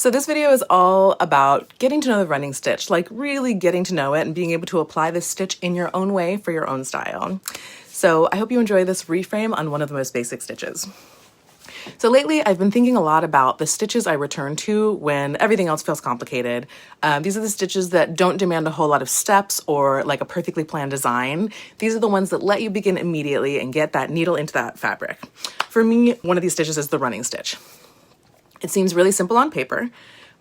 So this video is all about getting to know the running stitch, like really getting to know it and being able to apply this stitch in your own way for your own style. So I hope you enjoy this reframe on one of the most basic stitches. So lately I've been thinking a lot about the stitches I return to when everything else feels complicated. These are the stitches that don't demand a whole lot of steps or like a perfectly planned design. These are the ones that let you begin immediately and get that needle into that fabric. For me, one of these stitches is the running stitch. It seems really simple on paper,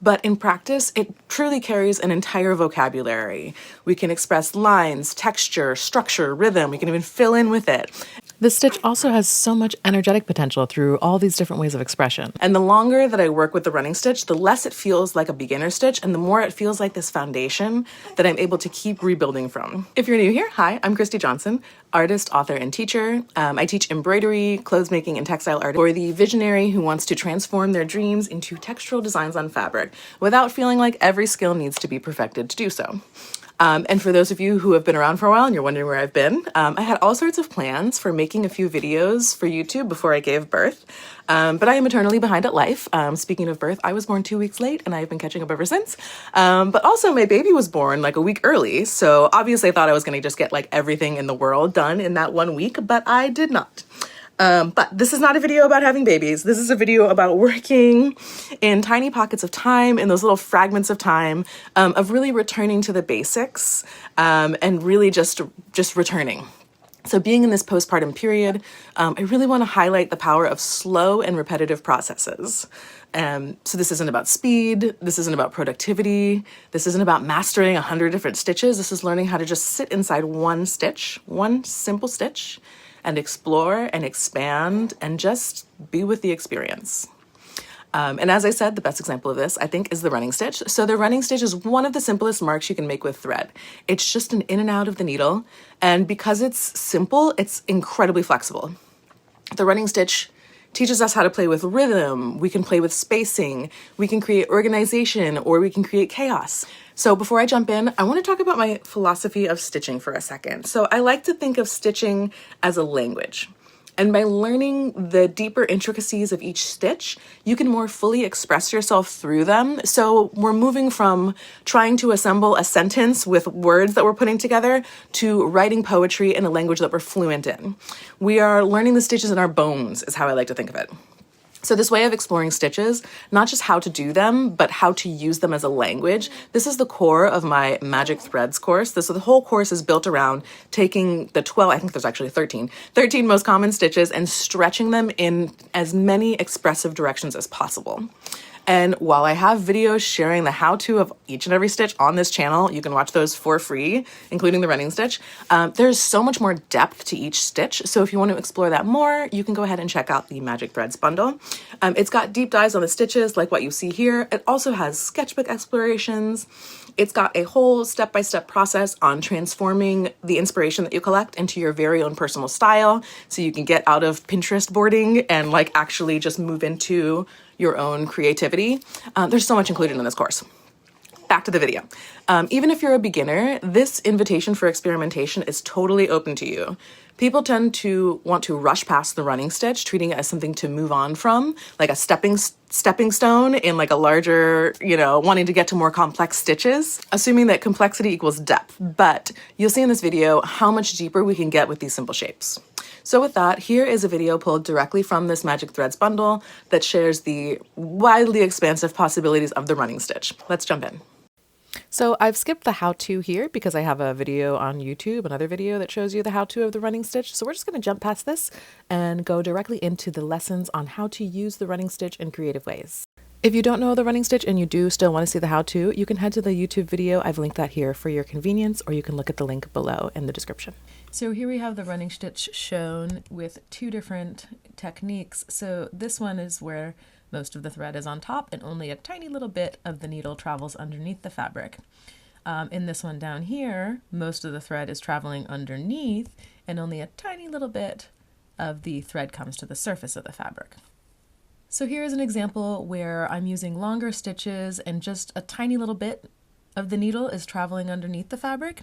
but in practice, it truly carries an entire vocabulary. We can express lines, texture, structure, rhythm. We can even fill in with it. This stitch also has so much energetic potential through all these different ways of expression. And the longer that I work with the running stitch, the less it feels like a beginner stitch and the more it feels like this foundation that I'm able to keep rebuilding from. If you're new here, hi, I'm Christy Johnson, artist, author, and teacher. I teach embroidery, clothes making, and textile art for the visionary who wants to transform their dreams into textural designs on fabric without feeling like every skill needs to be perfected to do so. And for those of you who have been around for a while and you're wondering where I've been, I had all sorts of plans for making a few videos for YouTube before I gave birth, but I am eternally behind at life. Speaking of birth, I was born 2 weeks late and I've been catching up ever since. But also my baby was born like a week early, so obviously I thought I was going to just get like everything in the world done in that 1 week, but I did not. But this is not a video about having babies. This is a video about working in tiny pockets of time, in those little fragments of time, of really returning to the basics, and really just returning. So being in this postpartum period, I really want to highlight the power of slow and repetitive processes. So this isn't about speed. This isn't about productivity. This isn't about mastering 100 different stitches. This is learning how to just sit inside one stitch, one simple stitch, and explore and expand and just be with the experience. And as I said, the best example of this, I think, is the running stitch. So the running stitch is one of the simplest marks you can make with thread. It's just an in and out of the needle. And because it's simple, it's incredibly flexible. The running stitch teaches us how to play with rhythm. We can play with spacing. We can create organization, or we can create chaos. So before I jump in, I want to talk about my philosophy of stitching for a second. So I like to think of stitching as a language. And by learning the deeper intricacies of each stitch, you can more fully express yourself through them. So we're moving from trying to assemble a sentence with words that we're putting together to writing poetry in a language that we're fluent in. We are learning the stitches in our bones, is how I like to think of it. So this way of exploring stitches, not just how to do them, but how to use them as a language. This is the core of my Magic Threads course. So the whole course is built around taking the 12, I think there's actually 13 most common stitches and stretching them in as many expressive directions as possible. And while I have videos sharing the how-to of each and every stitch on this channel, you can watch those for free, including the running stitch. There's so much more depth to each stitch. So if you want to explore that more, you can go ahead and check out the Magic Threads bundle. It's got deep dives on the stitches like what you see here. It also has sketchbook explorations. It's got a whole step-by-step process on transforming the inspiration that you collect into your very own personal style. So you can get out of Pinterest boarding and like actually just move into your own creativity. There's so much included in this course. Back to the video. Even if you're a beginner, this invitation for experimentation is totally open to you. People tend to want to rush past the running stitch, treating it as something to move on from, like a stepping stone in like a larger, wanting to get to more complex stitches, assuming that complexity equals depth. But you'll see in this video how much deeper we can get with these simple shapes. So with that, here is a video pulled directly from this Magic Threads bundle that shares the widely expansive possibilities of the running stitch. Let's jump in. So I've skipped the how-to here because I have a video on YouTube, another video that shows you the how-to of the running stitch. So we're just going to jump past this and go directly into the lessons on how to use the running stitch in creative ways. If you don't know the running stitch and you do still want to see the how-to, you can head to the YouTube video. I've linked that here for your convenience, or you can look at the link below in the description. So here we have the running stitch shown with two different techniques. So this one is where most of the thread is on top and only a tiny little bit of the needle travels underneath the fabric. In this one down here, most of the thread is traveling underneath and only a tiny little bit of the thread comes to the surface of the fabric. So here's an example where I'm using longer stitches and just a tiny little bit of the needle is traveling underneath the fabric.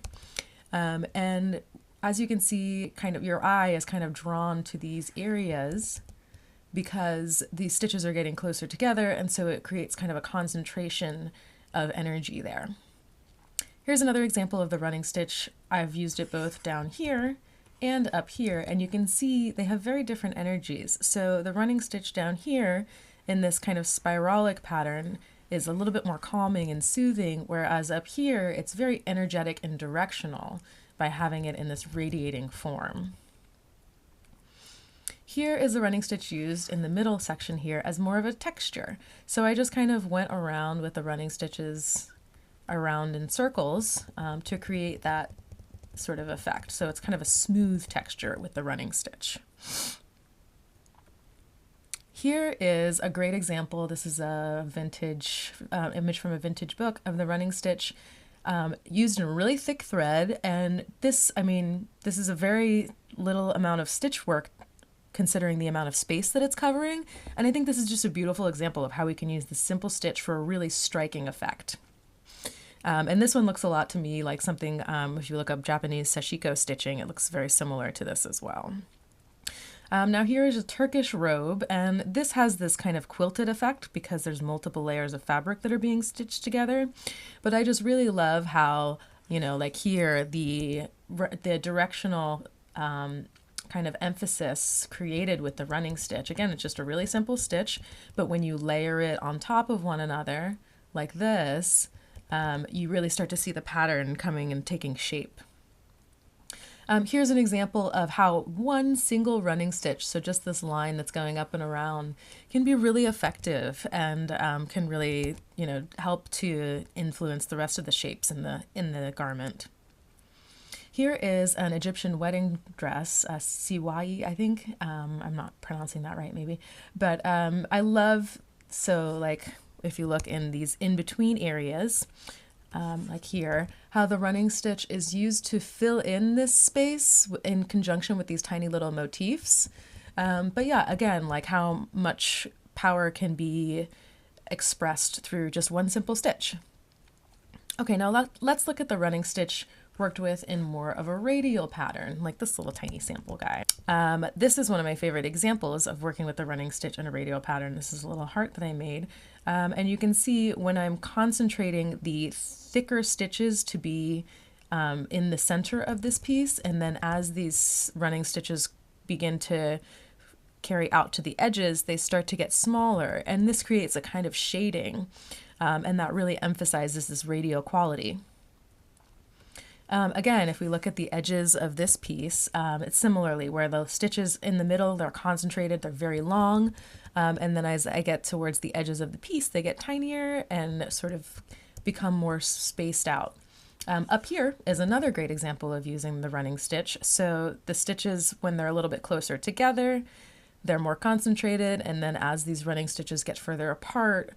And as you can see, kind of your eye is kind of drawn to these areas because these stitches are getting closer together, and so it creates kind of a concentration of energy there. Here's another example of the running stitch. I've used it both down here and up here, and you can see they have very different energies. So the running stitch down here in this kind of spiralic pattern is a little bit more calming and soothing, whereas up here it's very energetic and directional by having it in this radiating form. Here is the running stitch used in the middle section here as more of a texture. So I just kind of went around with the running stitches around in circles to create that sort of effect. So it's kind of a smooth texture with the running stitch. Here is a great example. This is a vintage image from a vintage book of the running stitch used in really thick thread. And this, I mean, this is a very little amount of stitch work considering the amount of space that it's covering. And I think this is just a beautiful example of how we can use the simple stitch for a really striking effect. And this one looks a lot to me like something, if you look up Japanese sashiko stitching, it looks very similar to this as well. Now here is a Turkish robe, and this has this kind of quilted effect because there's multiple layers of fabric that are being stitched together. But I just really love how, you know, like here, the directional kind of emphasis created with the running stitch. Again, it's just a really simple stitch, but when you layer it on top of one another like this, you really start to see the pattern coming and taking shape. Here's an example of how one single running stitch, so just this line that's going up and around, can be really effective and can really, you know, help to influence the rest of the shapes in the garment. Here is an Egyptian wedding dress, a siwai, I think. I'm not pronouncing that right, maybe. But I love, so like if you look in these in-between areas, like here, how the running stitch is used to fill in this space in conjunction with these tiny little motifs. But yeah, again, like how much power can be expressed through just one simple stitch. Okay, now let's look at the running stitch worked with in more of a radial pattern, like this little tiny sample guy. This is one of my favorite examples of working with the running stitch in a radial pattern. This is a little heart that I made. And you can see when I'm concentrating the thicker stitches to be in the center of this piece, and then as these running stitches begin to carry out to the edges, they start to get smaller, and this creates a kind of shading, and that really emphasizes this radial quality. Again, if we look at the edges of this piece, it's similarly where the stitches in the middle, they're concentrated, they're very long, and then as I get towards the edges of the piece, they get tinier and sort of become more spaced out. Up here is another great example of using the running stitch. So the stitches, when they're a little bit closer together, they're more concentrated, and then as these running stitches get further apart,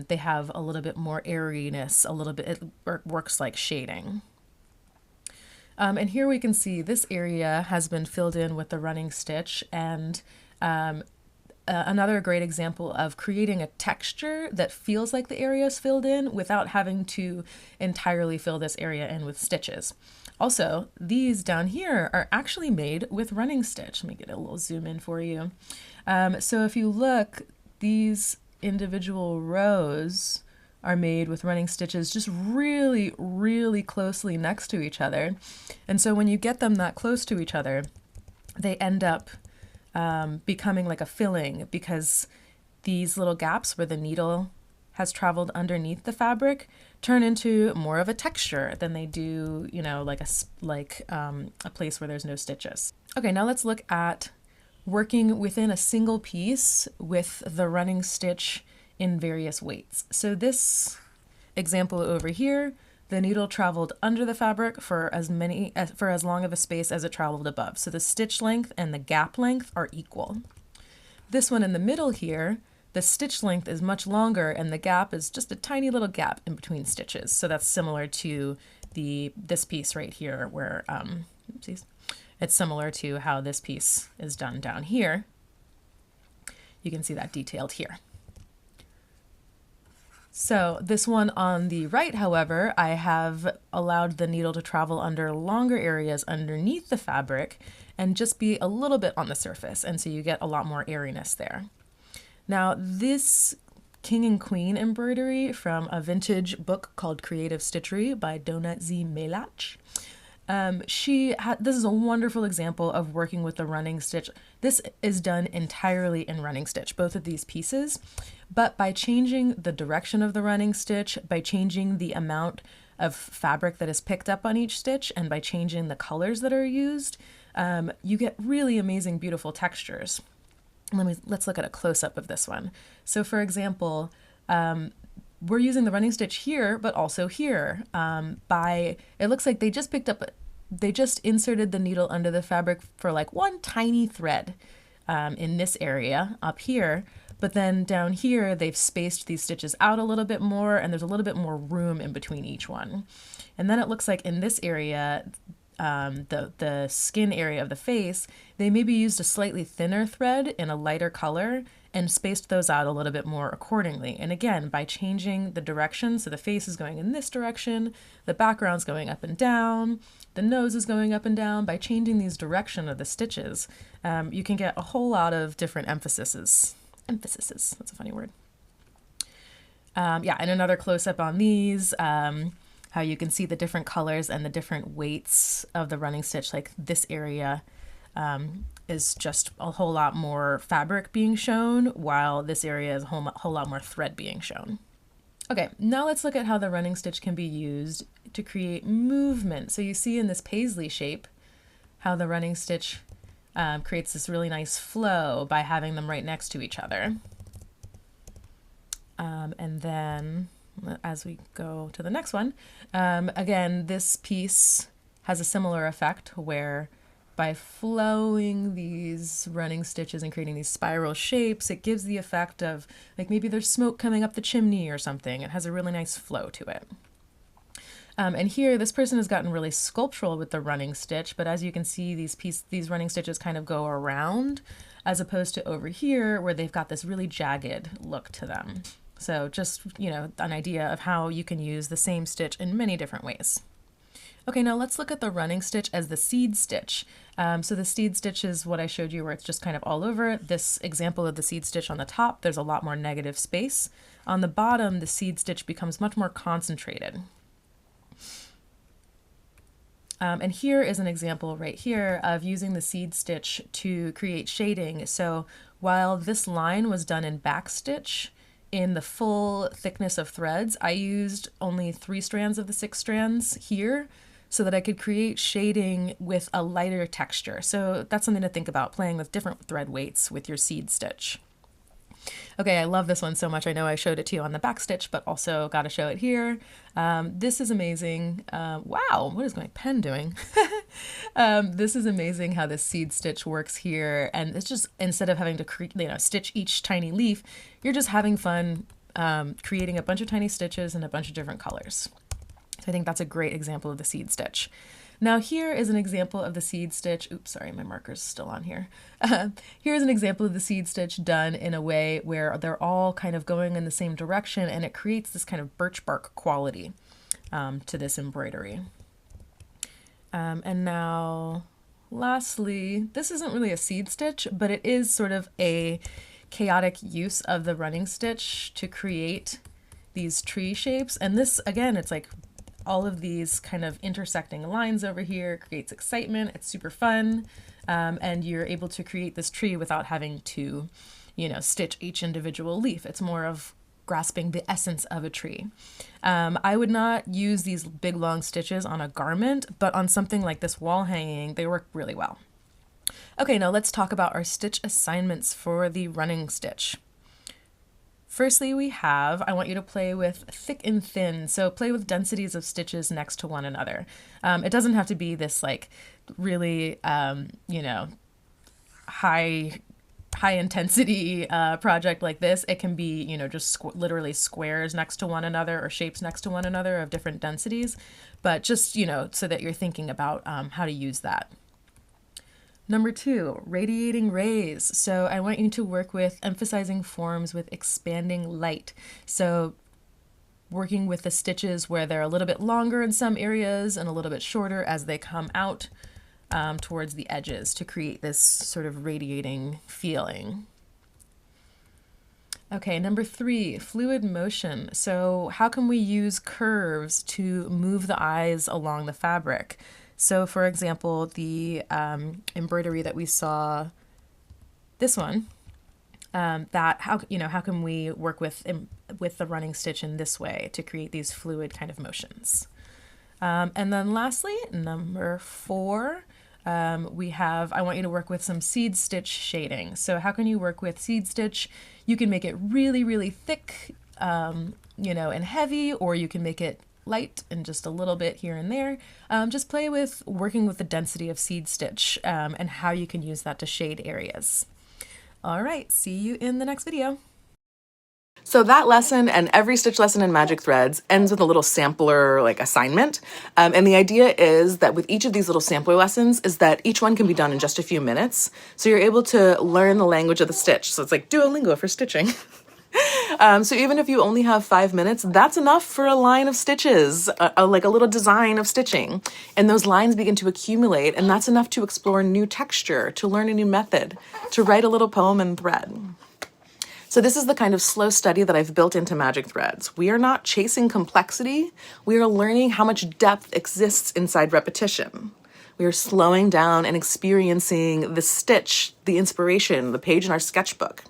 they have a little bit more airiness, a little bit, it works like shading. And here we can see this area has been filled in with the running stitch, and another great example of creating a texture that feels like the area is filled in without having to entirely fill this area in with stitches. Also, these down here are actually made with running stitch. Let me get a little zoom in for you. So if you look, these individual rows are made with running stitches just really, really closely next to each other. And so when you get them that close to each other, they end up becoming like a filling, because these little gaps where the needle has traveled underneath the fabric turn into more of a texture than they do, you know, like a place where there's no stitches. Okay, now let's look at working within a single piece with the running stitch in various weights. So this example over here, the needle traveled under the fabric for as long of a space as it traveled above. So the stitch length and the gap length are equal. This one in the middle here, the stitch length is much longer and the gap is just a tiny little gap in between stitches. So that's similar to this piece right here where, oopsies, it's similar to how this piece is done down here. You can see that detailed here. So this one on the right, however, I have allowed the needle to travel under longer areas underneath the fabric and just be a little bit on the surface. And so you get a lot more airiness there. Now this King and Queen embroidery from a vintage book called Creative Stitchery by Dona Z. Melach. This is a wonderful example of working with the running stitch. This is done entirely in running stitch, both of these pieces, but by changing the direction of the running stitch, by changing the amount of fabric that is picked up on each stitch, and by changing the colors that are used, you get really amazing, beautiful textures. Let's look at a close-up of this one. So for example, we're using the running stitch here, but also here. It looks like they just inserted the needle under the fabric for like one tiny thread in this area up here. But then down here, they've spaced these stitches out a little bit more, and there's a little bit more room in between each one. And then it looks like in this area, the skin area of the face, they maybe used a slightly thinner thread in a lighter color and spaced those out a little bit more accordingly. And again, by changing the direction, so the face is going in this direction, the background's going up and down, the nose is going up and down, by changing these direction of the stitches, you can get a whole lot of different emphases. That's a funny word. And another close-up on these, how you can see the different colors and the different weights of the running stitch. Like this area is just a whole lot more fabric being shown, while this area is a whole lot more thread being shown. Okay, now let's look at how the running stitch can be used to create movement. So you see in this paisley shape how the running stitch creates this really nice flow by having them right next to each other. And then as we go to the next one, again, this piece has a similar effect where by flowing these running stitches and creating these spiral shapes, it gives the effect of like maybe there's smoke coming up the chimney or something. It has a really nice flow to it. And here, this person has gotten really sculptural with the running stitch, but as you can see, these running stitches kind of go around, as opposed to over here, where they've got this really jagged look to them. So just, an idea of how you can use the same stitch in many different ways. Okay, now let's look at the running stitch as the seed stitch. So the seed stitch is what I showed you where it's just kind of all over. This example of the seed stitch on the top, there's a lot more negative space. On the bottom, the seed stitch becomes much more concentrated. And here is an example right here of using the seed stitch to create shading. So while this line was done in backstitch in the full thickness of threads, I used only 3 strands of the 6 strands here so that I could create shading with a lighter texture. So that's something to think about, playing with different thread weights with your seed stitch. Okay, I love this one so much. I know I showed it to you on the back stitch, but also got to show it here. This is amazing. Wow, what is my pen doing? This is amazing how this seed stitch works here. And it's just, instead of having to stitch each tiny leaf, you're just having fun creating a bunch of tiny stitches in a bunch of different colors. So I think that's a great example of the seed stitch. Now here is an example of the seed stitch. Oops, sorry, my marker's still on here. Here's an example of the seed stitch done in a way where they're all kind of going in the same direction, and it creates this kind of birch bark quality to this embroidery. And now lastly, this isn't really a seed stitch, but it is sort of a chaotic use of the running stitch to create these tree shapes. And this, again, it's like all of these kind of intersecting lines over here creates excitement. It's super fun. And you're able to create this tree without having to, stitch each individual leaf. It's more of grasping the essence of a tree. I would not use these big long stitches on a garment, but on something like this wall hanging, they work really well. Okay, now let's talk about our stitch assignments for the running stitch. Firstly, I want you to play with thick and thin, so play with densities of stitches next to one another. It doesn't have to be this like really, high intensity project like this. It can be, just literally squares next to one another or shapes next to one another of different densities, but just, so that you're thinking about how to use that. Number 2, radiating rays. So I want you to work with emphasizing forms with expanding light. So working with the stitches where they're a little bit longer in some areas and a little bit shorter as they come out towards the edges to create this sort of radiating feeling. Okay, number 3, fluid motion. So how can we use curves to move the eyes along the fabric? So for example, the embroidery that we saw, this one, that how can we work with the running stitch in this way to create these fluid kind of motions? And then lastly, number 4, I want you to work with some seed stitch shading. So how can you work with seed stitch? You can make it really, really thick, and heavy, or you can make it light and just a little bit here and there. Just play with working with the density of seed stitch and how you can use that to shade areas. All right, see you in the next video. So that lesson and every stitch lesson in Magic Threads ends with a little sampler like assignment. And the idea is that with each of these little sampler lessons is that each one can be done in just a few minutes. So you're able to learn the language of the stitch. So it's like Duolingo for stitching. So even if you only have 5 minutes, that's enough for a line of stitches, like a little design of stitching. And those lines begin to accumulate, and that's enough to explore new texture, to learn a new method, to write a little poem in thread. So this is the kind of slow study that I've built into Magic Threads. We are not chasing complexity. We are learning how much depth exists inside repetition. We are slowing down and experiencing the stitch, the inspiration, the page in our sketchbook.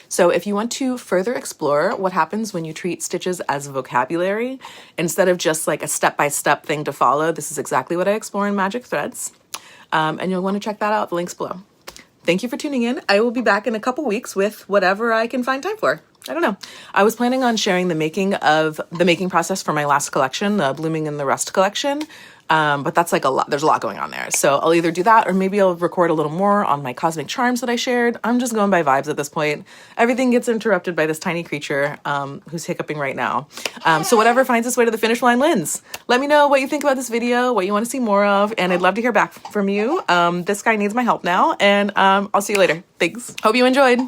So if you want to further explore what happens when you treat stitches as vocabulary, instead of just like a step-by-step thing to follow, this is exactly what I explore in Magic Threads. And you'll want to check that out, the link's below. Thank you for tuning in. I will be back in a couple weeks with whatever I can find time for. I don't know. I was planning on sharing the making process for my last collection, the Blooming in the Rust collection. But that's like a lot. There's a lot going on there. So I'll either do that or maybe I'll record a little more on my cosmic charms that I shared. I'm just going by vibes at this point. Everything gets interrupted by this tiny creature who's hiccuping right now. So whatever finds its way to the finish line wins. Let me know what you think about this video, what you want to see more of, and I'd love to hear back from you. This guy needs my help now, and I'll see you later. Thanks. Hope you enjoyed.